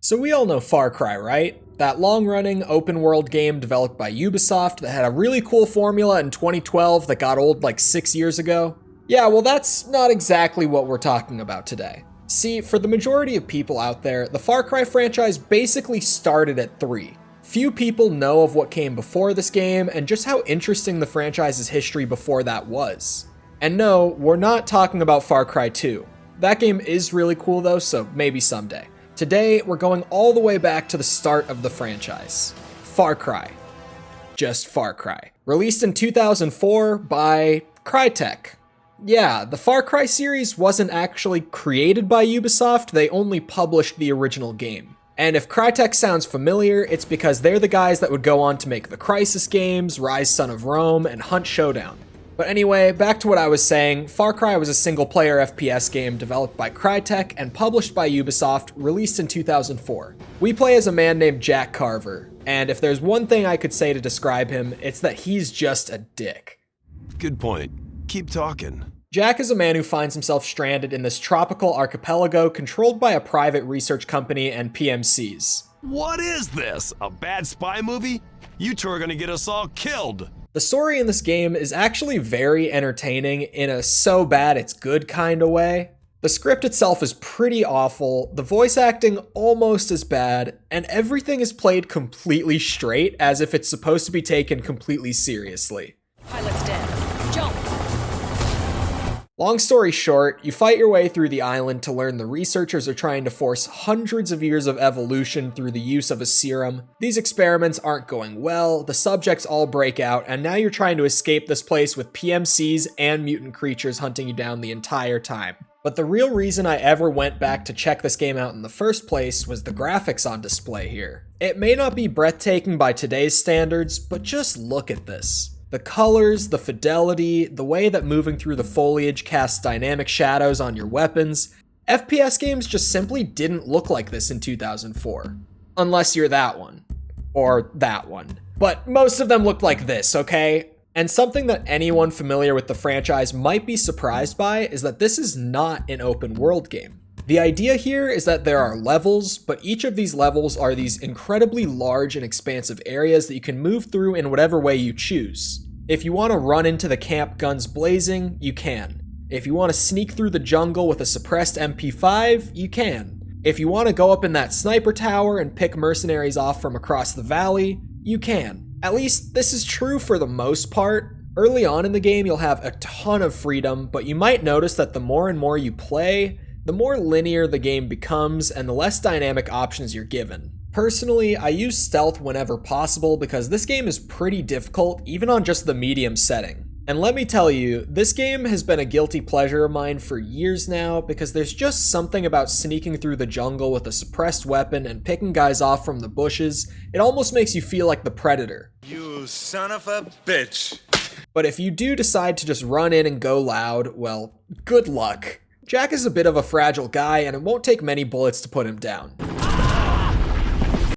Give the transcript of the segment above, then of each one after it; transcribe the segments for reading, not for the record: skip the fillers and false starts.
So we all know Far Cry, right? That long-running open-world game developed by Ubisoft that had a really cool formula in 2012 that got old like 6 years ago? Yeah, well that's not exactly what we're talking about today. See, for the majority of people out there, the Far Cry franchise basically started at 3. Few people know of what came before this game and just how interesting the franchise's history before that was. And no, we're not talking about Far Cry 2. That game is really cool though, so maybe someday. Today, we're going all the way back to the start of the franchise. Far Cry. Just Far Cry. Released in 2004 by Crytek. Yeah, the Far Cry series wasn't actually created by Ubisoft, they only published the original game. And if Crytek sounds familiar, it's because they're the guys that would go on to make the Crysis games, Rise Son of Rome, and Hunt Showdown. But anyway, back to what I was saying, Far Cry was a single-player FPS game developed by Crytek and published by Ubisoft, released in 2004. We play as a man named Jack Carver, and if there's one thing I could say to describe him, it's that he's just a dick. Good point. Keep talking. Jack is a man who finds himself stranded in this tropical archipelago controlled by a private research company and PMCs. What is this? A bad spy movie? You two are gonna get us all killed. The story in this game is actually very entertaining in a so bad it's good kind of way. The script itself is pretty awful, the voice acting almost as bad, and everything is played completely straight as if it's supposed to be taken completely seriously. Pilot's dead. Jump! Long story short, you fight your way through the island to learn the researchers are trying to force hundreds of years of evolution through the use of a serum. These experiments aren't going well, the subjects all break out, and now you're trying to escape this place with PMCs and mutant creatures hunting you down the entire time. But the real reason I ever went back to check this game out in the first place was the graphics on display here. It may not be breathtaking by today's standards, but just look at this. The colors, the fidelity, the way that moving through the foliage casts dynamic shadows on your weapons. FPS games just simply didn't look like this in 2004. Unless you're that one. Or that one. But most of them looked like this, okay? And something that anyone familiar with the franchise might be surprised by is that this is not an open world game. The idea here is that there are levels, but each of these levels are these incredibly large and expansive areas that you can move through in whatever way you choose. If you want to run into the camp guns blazing, you can. If you want to sneak through the jungle with a suppressed MP5, you can. If you want to go up in that sniper tower and pick mercenaries off from across the valley, you can. At least this is true for the most part. Early on in the game, you'll have a ton of freedom, but you might notice that the more and more you play, the more linear the game becomes and the less dynamic options you're given. Personally, I use stealth whenever possible because this game is pretty difficult even on just the medium setting. And let me tell you, this game has been a guilty pleasure of mine for years now because there's just something about sneaking through the jungle with a suppressed weapon and picking guys off from the bushes. It almost makes you feel like the Predator. You son of a bitch. But if you do decide to just run in and go loud, well, good luck. Jack is a bit of a fragile guy and it won't take many bullets to put him down.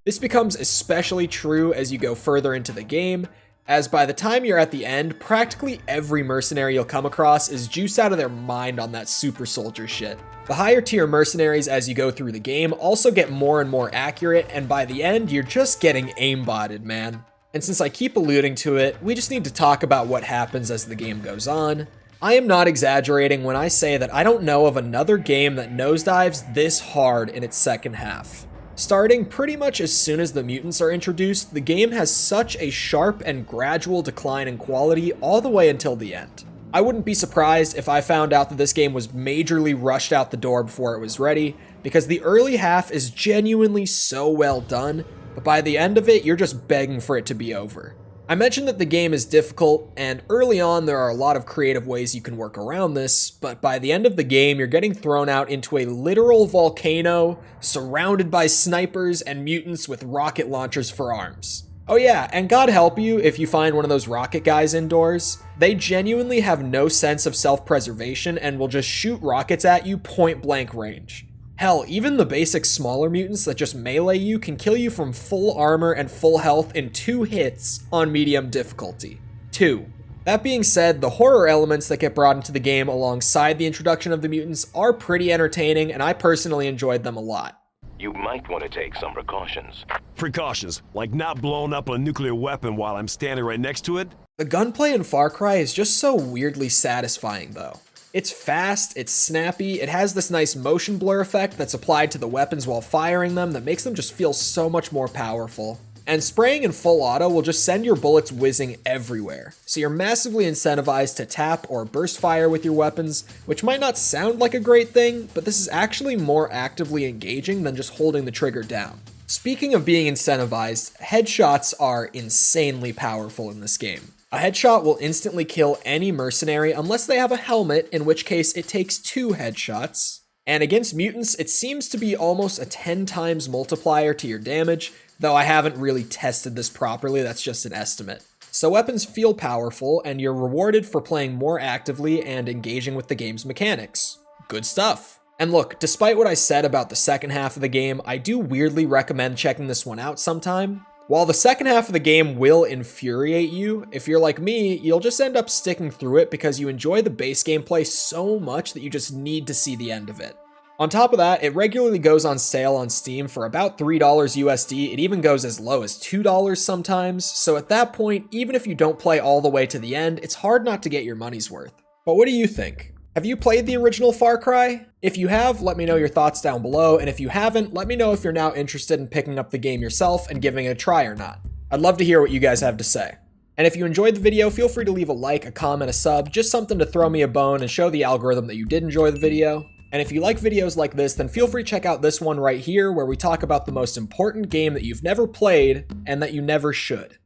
This becomes especially true as you go further into the game, as by the time you're at the end, practically every mercenary you'll come across is juiced out of their mind on that super soldier shit. The higher tier mercenaries as you go through the game also get more and more accurate, and by the end, you're just getting aimbotted, man. And since I keep alluding to it, we just need to talk about what happens as the game goes on. I am not exaggerating when I say that I don't know of another game that nosedives this hard in its second half. Starting pretty much as soon as the mutants are introduced, the game has such a sharp and gradual decline in quality all the way until the end. I wouldn't be surprised if I found out that this game was majorly rushed out the door before it was ready, because the early half is genuinely so well done, but by the end of it, you're just begging for it to be over. I mentioned that the game is difficult, and early on there are a lot of creative ways you can work around this, but by the end of the game you're getting thrown out into a literal volcano, surrounded by snipers and mutants with rocket launchers for arms. Oh yeah, and God help you if you find one of those rocket guys indoors. They genuinely have no sense of self-preservation and will just shoot rockets at you point blank range. Hell, even the basic smaller mutants that just melee you can kill you from full armor and full health in 2 hits on medium difficulty. 2. That being said, the horror elements that get brought into the game alongside the introduction of the mutants are pretty entertaining, and I personally enjoyed them a lot. you might want to take some precautions. Precautions, like not blowing up a nuclear weapon while I'm standing right next to it? The gunplay in Far Cry is just so weirdly satisfying though. It's fast, it's snappy, it has this nice motion blur effect that's applied to the weapons while firing them that makes them just feel so much more powerful. And spraying in full auto will just send your bullets whizzing everywhere, so you're massively incentivized to tap or burst fire with your weapons, which might not sound like a great thing, but this is actually more actively engaging than just holding the trigger down. Speaking of being incentivized, headshots are insanely powerful in this game. A headshot will instantly kill any mercenary unless they have a helmet, in which case it takes 2 headshots. And against mutants, it seems to be almost a 10 times multiplier to your damage, though I haven't really tested this properly, that's just an estimate. So weapons feel powerful, and you're rewarded for playing more actively and engaging with the game's mechanics. Good stuff. And look, despite what I said about the second half of the game, I do weirdly recommend checking this one out sometime. While the second half of the game will infuriate you, if you're like me, you'll just end up sticking through it because you enjoy the base gameplay so much that you just need to see the end of it. On top of that, it regularly goes on sale on Steam for about $3 USD. It even goes as low as $2 sometimes, so at that point, even if you don't play all the way to the end, it's hard not to get your money's worth. But what do you think? Have you played the original Far Cry? If you have, let me know your thoughts down below, and if you haven't, let me know if you're now interested in picking up the game yourself and giving it a try or not. I'd love to hear what you guys have to say. And if you enjoyed the video, feel free to leave a like, a comment, a sub, just something to throw me a bone and show the algorithm that you did enjoy the video. And if you like videos like this, then feel free to check out this one right here where we talk about the most important game that you've never played and that you never should.